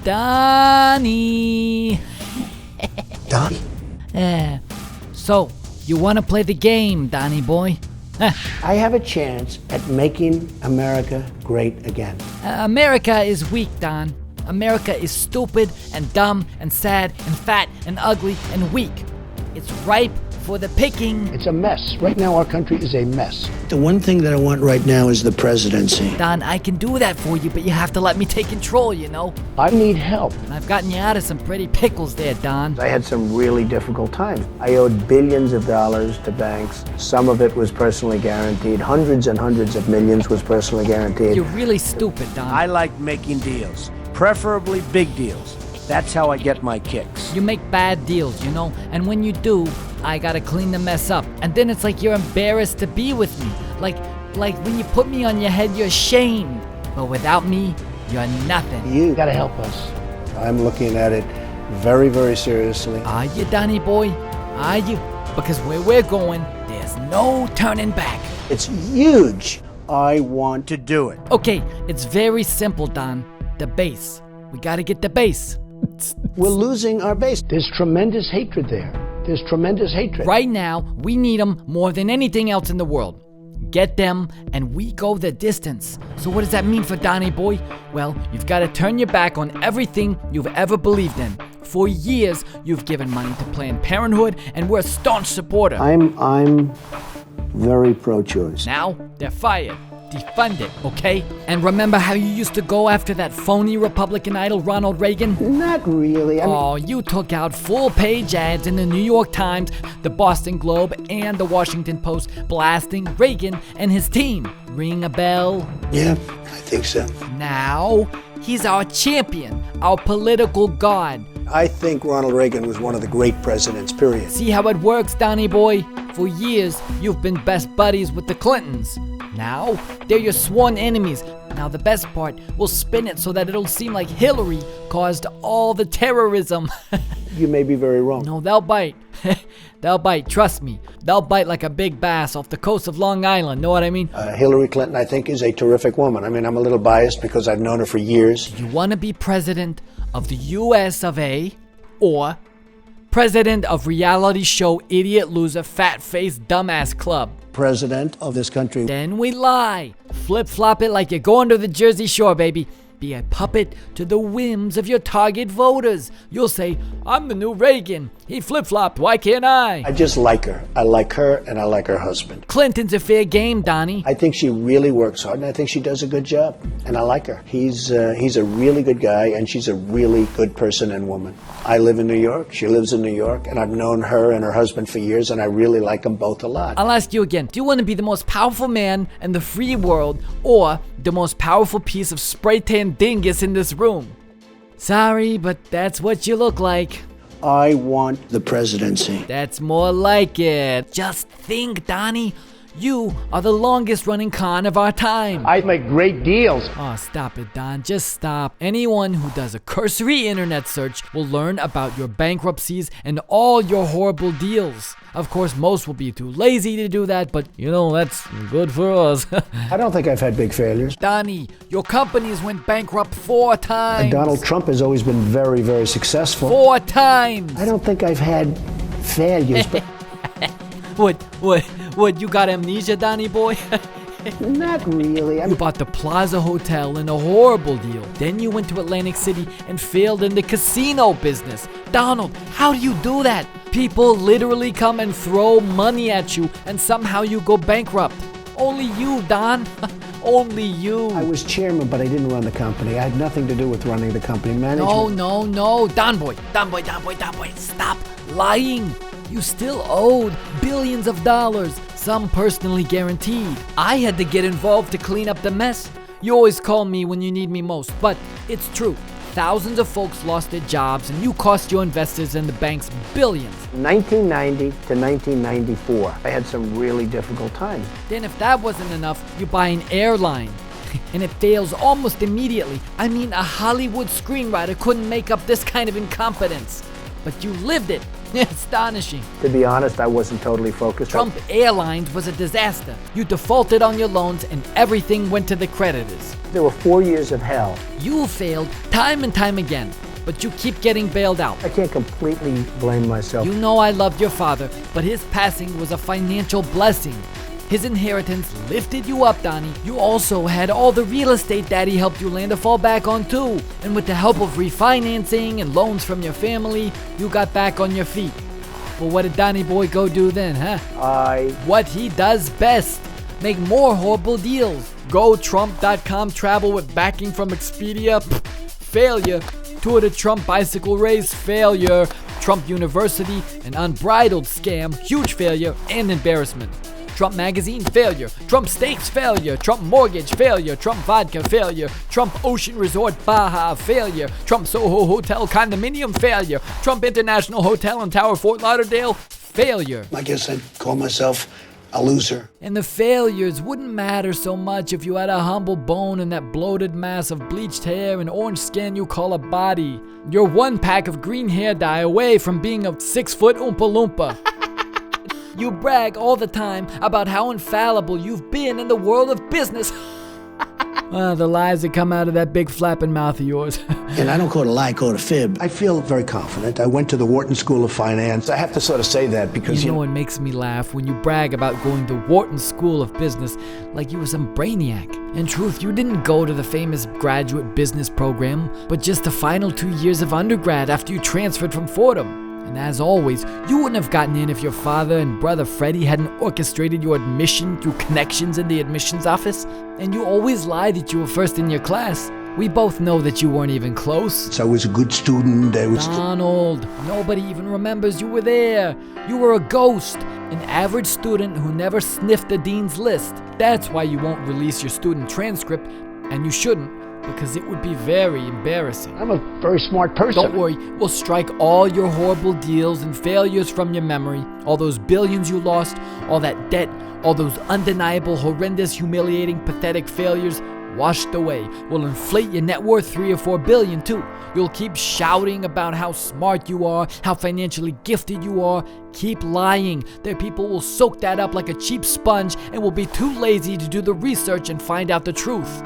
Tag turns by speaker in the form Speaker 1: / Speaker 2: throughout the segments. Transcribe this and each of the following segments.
Speaker 1: Donny.
Speaker 2: Donny?
Speaker 1: So, you want to play the game, Donny boy?
Speaker 2: I have a chance at making America great again.
Speaker 1: America is weak, Don. America is stupid and dumb and sad and fat and ugly and weak. It's ripe for the picking.
Speaker 2: It's a mess. Right now, our country is a mess. The one thing that I want right now is the presidency.
Speaker 1: Don, I can do that for you, but you have to let me take control, you know?
Speaker 2: I need help.
Speaker 1: And I've gotten you out of some pretty pickles there, Don.
Speaker 2: I had some really difficult times. I owed billions of dollars to banks. Some of it was personally guaranteed. Hundreds and hundreds of millions was personally guaranteed.
Speaker 1: You're really stupid, Don.
Speaker 3: I like making deals, preferably big deals. That's how I get my kicks.
Speaker 1: You make bad deals, you know? And when you do, I gotta clean the mess up. And then it's like you're embarrassed to be with me. Like when you put me on your head, you're ashamed. But without me, you're nothing.
Speaker 2: You gotta help us. I'm looking at it very, very seriously.
Speaker 1: Are you, Donny boy? Are you? Because where we're going, there's no turning back.
Speaker 2: It's huge. I want
Speaker 3: To do it.
Speaker 1: Okay, it's very simple, Don. The base. We gotta get the base.
Speaker 2: We're losing our base. There's tremendous hatred there. There's tremendous hatred.
Speaker 1: Right now, we need them more than anything else in the world. Get them, and we go the distance. So what does that mean for Donny boy? Well, you've got to turn your back on everything you've ever believed in. For years, you've given money to Planned Parenthood, and we're a staunch supporter.
Speaker 2: I'm very pro-choice.
Speaker 1: Now, they're fired. Defund it, okay? And remember how you used to go after that phony Republican idol, Ronald Reagan?
Speaker 2: Not really.
Speaker 1: Oh, you took out full-page ads in the New York Times, the Boston Globe, and the Washington Post blasting Reagan and his team. Ring a bell?
Speaker 2: Yeah, I think so.
Speaker 1: Now, he's our champion, our political god.
Speaker 2: I think Ronald Reagan was one of the great presidents, period.
Speaker 1: See how it works, Donny boy? For years, you've been best buddies with the Clintons. Now, they're your sworn enemies. Now, the best part, we'll spin it so that it'll seem like Hillary caused all the terrorism.
Speaker 2: You may be very wrong.
Speaker 1: No, they'll bite. They'll bite, trust me. They'll bite like a big bass off the coast of Long Island, know what I mean?
Speaker 2: Hillary Clinton, I think, is a terrific woman. I mean, I'm a little biased because I've known her for years.
Speaker 1: You want to be president of the US of A, or president of reality show idiot loser fat face dumbass club?
Speaker 2: President of this country.
Speaker 1: Then we lie. Flip-flop it like you're going to the Jersey Shore, baby. Be a puppet to the whims of your target voters. You'll say, I'm the new Reagan. He flip-flopped, why can't I?
Speaker 2: I just like her. I like her and I like her husband.
Speaker 1: Clinton's a fair game, Donny.
Speaker 2: I think she really works hard and I think she does a good job. And I like her. He's a really good guy and she's a really good person and woman. I live in New York. She lives in New York. And I've known her and her husband for years and I really like them both a lot.
Speaker 1: I'll ask you again. Do you want to be the most powerful man in the free world or the most powerful piece of spray-tan dingus in this room? Sorry, but that's what you look like.
Speaker 2: I want the presidency.
Speaker 1: That's more like it. Just think, Donny. You are the longest running con of our time.
Speaker 2: I make great deals.
Speaker 1: Oh, stop it, Don. Just stop. Anyone who does a cursory internet search will learn about your bankruptcies and all your horrible deals. Of course, most will be too lazy to do that, but you know, that's good for us.
Speaker 2: I don't think I've had big failures.
Speaker 1: Donny, your companies went bankrupt 4 times.
Speaker 2: And Donald Trump has always been very, very successful.
Speaker 1: 4 times.
Speaker 2: I don't think I've had failures, but
Speaker 1: What, you got amnesia, Donny boy?
Speaker 2: not really.
Speaker 1: You bought the Plaza Hotel in a horrible deal. Then you went to Atlantic City and failed in the casino business. Donald, how do you do that? People literally come and throw money at you and somehow you go bankrupt. Only you, Don. Only you.
Speaker 2: I was chairman, but I didn't run the company. I had nothing to do with running the company. Management.
Speaker 1: No. Don boy. Stop lying. You still owed billions of dollars, some personally guaranteed. I had to get involved to clean up the mess. You always call me when you need me most, but it's true. Thousands of folks lost their jobs and you cost your investors and the banks billions.
Speaker 2: 1990 to 1994, I had some really difficult times.
Speaker 1: Then if that wasn't enough, you buy an airline. And it fails almost immediately. I mean, a Hollywood screenwriter couldn't make up this kind of incompetence. But you lived it. Astonishing.
Speaker 2: To be honest, I wasn't totally focused.
Speaker 1: Trump Airlines was a disaster. You defaulted on your loans and everything went to the creditors.
Speaker 2: There were 4 years of hell.
Speaker 1: You failed time and time again, but you keep getting bailed out.
Speaker 2: I can't completely blame myself.
Speaker 1: You know I loved your father, but his passing was a financial blessing. His inheritance lifted you up, Donny. You also had all the real estate Daddy helped you land to fall back on too. And with the help of refinancing and loans from your family, you got back on your feet. But what did Donny boy go do then, huh? What he does best. Make more horrible deals. Go Trump.com travel with backing from Expedia. Failure. Tour de Trump bicycle race. Failure. Trump University. An unbridled scam. Huge failure and embarrassment. Trump Magazine, failure. Trump Steaks, failure. Trump Mortgage, failure. Trump Vodka, failure. Trump Ocean Resort, Baja, failure. Trump Soho Hotel Condominium, failure. Trump International Hotel in Tower, Fort Lauderdale, failure.
Speaker 2: I guess I'd call myself a loser.
Speaker 1: And the failures wouldn't matter so much if you had a humble bone and that bloated mass of bleached hair and orange skin you call a body. You're one pack of green hair dye away from being a 6-foot Oompa Loompa. You brag all the time about how infallible you've been in the world of business. The lies that come out of that big flapping mouth of yours.
Speaker 2: And I don't call it a lie, I call it a fib. I feel very confident. I went to the Wharton School of Finance. I have to sort of say that because,
Speaker 1: you know what makes me laugh? When you brag about going to Wharton School of Business like you were some brainiac. In truth, you didn't go to the famous graduate business program, but just the final 2 years of undergrad after you transferred from Fordham. And as always, you wouldn't have gotten in if your father and brother Freddie hadn't orchestrated your admission through connections in the admissions office. And you always lied that you were first in your class. We both know that you weren't even close.
Speaker 2: So I was a good student.
Speaker 1: Donald, nobody even remembers you were there. You were a ghost, an average student who never sniffed the dean's list. That's why you won't release your student transcript, and you shouldn't. Because it would be very embarrassing.
Speaker 2: I'm a very smart person.
Speaker 1: Don't worry, we'll strike all your horrible deals and failures from your memory. All those billions you lost, all that debt, all those undeniable, horrendous, humiliating, pathetic failures washed away. We'll inflate your net worth 3 or 4 billion too. You'll keep shouting about how smart you are, how financially gifted you are. Keep lying. Their people will soak that up like a cheap sponge and will be too lazy to do the research and find out the truth.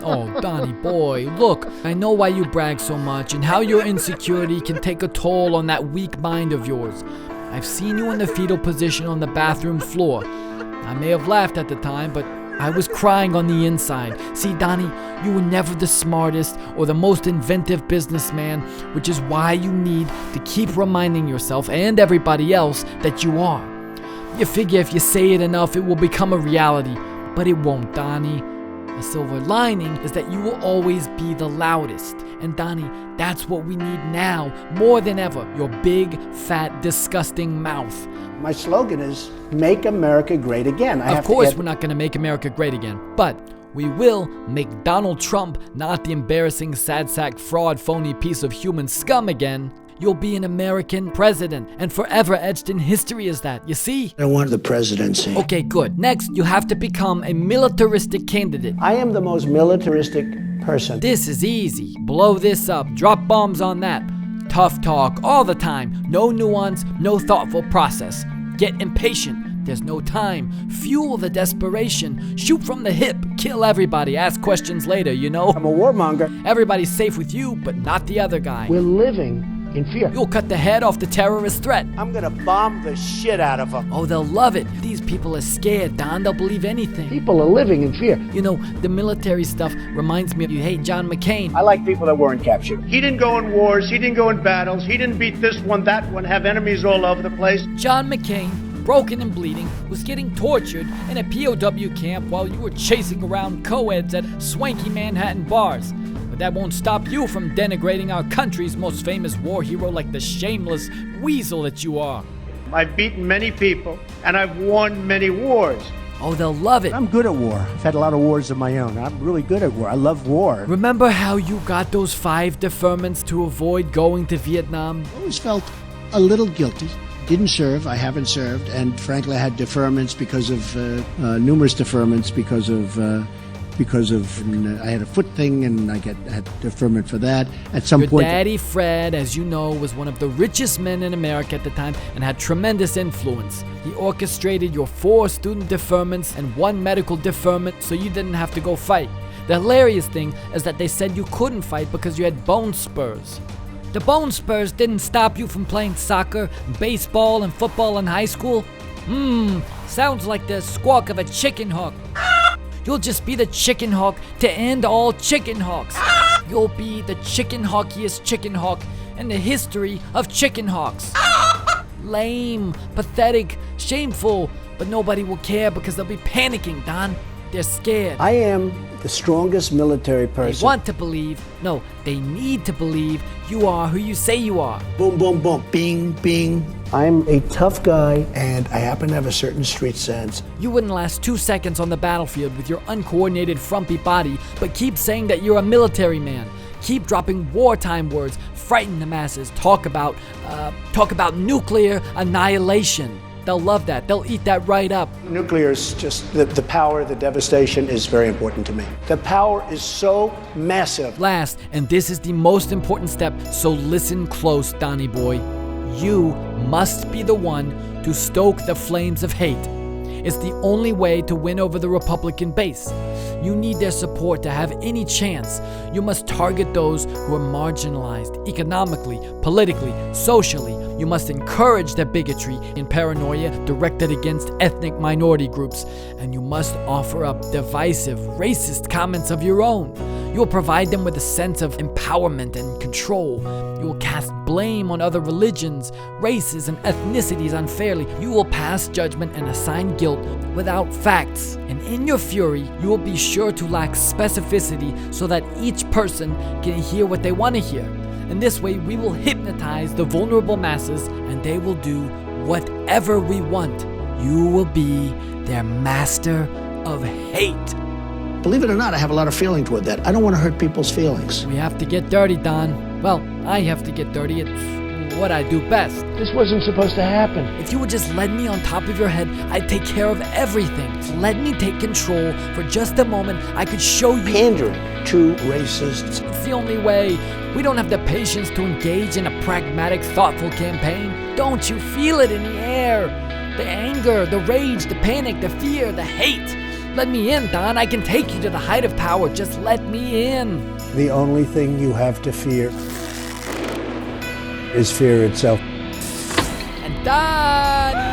Speaker 1: Oh, Donny boy, look, I know why you brag so much and how your insecurity can take a toll on that weak mind of yours. I've seen you in the fetal position on the bathroom floor. I may have laughed at the time, but I was crying on the inside. See, Donny, you were never the smartest or the most inventive businessman, which is why you need to keep reminding yourself and everybody else that you are. You figure if you say it enough, it will become a reality, but it won't, Donny. The silver lining is that you will always be the loudest. And Donny, that's what we need now, more than ever. Your big, fat, disgusting mouth.
Speaker 2: My slogan is, make America great again.
Speaker 1: Of course we're not going to make America great again, but we will make Donald Trump not the embarrassing, sad sack, fraud, phony piece of human scum again. You'll be an American president and forever etched in history as that, you see?
Speaker 2: I want the presidency.
Speaker 1: Okay, good. Next, you have to become a militaristic candidate.
Speaker 2: I am the most militaristic person.
Speaker 1: This is easy. Blow this up. Drop bombs on that. Tough talk all the time. No nuance, no thoughtful process. Get impatient. There's no time. Fuel the desperation. Shoot from the hip. Kill everybody. Ask questions later, you know?
Speaker 2: I'm a warmonger.
Speaker 1: Everybody's safe with you, but not the other guy.
Speaker 2: We're living in fear.
Speaker 1: You'll cut the head off the terrorist threat.
Speaker 2: I'm gonna bomb the shit out of them.
Speaker 1: Oh, they'll love it. These people are scared, Don. They'll believe anything.
Speaker 2: People are living in fear.
Speaker 1: You know, the military stuff reminds me of you hate John McCain.
Speaker 2: I like people that weren't captured.
Speaker 4: He didn't go in wars. He didn't go in battles. He didn't beat this one, that one, have enemies all over the place.
Speaker 1: John McCain, broken and bleeding, was getting tortured in a POW camp while you were chasing around co-eds at swanky Manhattan bars. But that won't stop you from denigrating our country's most famous war hero like the shameless weasel that you are.
Speaker 4: I've beaten many people, and I've won many wars.
Speaker 1: Oh, they'll love it.
Speaker 2: I'm good at war. I've had a lot of wars of my own. I'm really good at war. I love war.
Speaker 1: Remember how you got those 5 deferments to avoid going to Vietnam?
Speaker 2: I always felt a little guilty. Didn't serve. I haven't served. And frankly, I had deferments because of numerous deferments because of because of I had a foot thing and I had deferment for that. At some
Speaker 1: Your
Speaker 2: point,
Speaker 1: daddy, Fred, as you know, was one of the richest men in America at the time and had tremendous influence. He orchestrated your 4 student deferments and 1 medical deferment so you didn't have to go fight. The hilarious thing is that they said you couldn't fight because you had bone spurs. The bone spurs didn't stop you from playing soccer, baseball, and football in high school? Sounds like the squawk of a chicken hawk. You'll just be the chicken hawk to end all chicken hawks. You'll be the chicken hawkiest chicken hawk in the history of chicken hawks. Lame, pathetic, shameful, but nobody will care because they'll be panicking, Don. They're scared.
Speaker 2: I am the strongest military
Speaker 1: They
Speaker 2: person.
Speaker 1: want to believe, no, they need to believe you are who you say you are.
Speaker 2: Boom, boom, boom, bing, bing. I'm a tough guy, and I happen to have a certain street sense.
Speaker 1: You wouldn't last 2 seconds on the battlefield with your uncoordinated, frumpy body, but keep saying that you're a military man. Keep dropping wartime words, frighten the masses, talk about nuclear annihilation. They'll love that. They'll eat that right up.
Speaker 2: Nuclear is just, the power, the devastation is very important to me. The power is so massive.
Speaker 1: Last, and this is the most important step, so listen close, Donny boy. You must be the one to stoke the flames of hate. It's the only way to win over the Republican base. You need their support to have any chance. You must target those who are marginalized economically, politically, socially. You must encourage their bigotry and paranoia directed against ethnic minority groups. And you must offer up divisive, racist comments of your own. You will provide them with a sense of empowerment and control. You will cast blame on other religions, races, and ethnicities unfairly. You will pass judgment and assign guilt without facts. And in your fury, you will be sure to lack specificity so that each person can hear what they want to hear. In this way, we will hypnotize the vulnerable masses and they will do whatever we want. You will be their master of hate.
Speaker 2: Believe it or not, I have a lot of feeling toward that. I don't want to hurt people's feelings.
Speaker 1: We have to get dirty, Don. Well, I have to get dirty. It's what I do best.
Speaker 2: This wasn't supposed to happen.
Speaker 1: If you would just let me on top of your head, I'd take care of everything. Let me take control for just a moment. I could show you.
Speaker 2: Pandering to racists.
Speaker 1: It's the only way. We don't have the patience to engage in a pragmatic, thoughtful campaign. Don't you feel it in the air? The anger, the rage, the panic, the fear, the hate. Let me in, Don. I can take you to the height of power. Just let me in.
Speaker 2: The only thing you have to fear is fear itself.
Speaker 1: And Donny!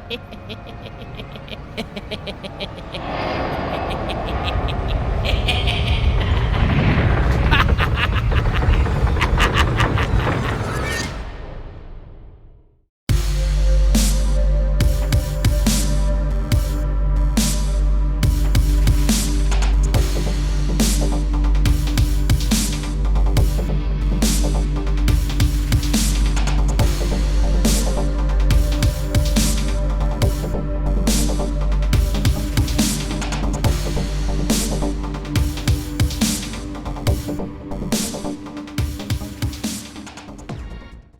Speaker 5: Hehehehe.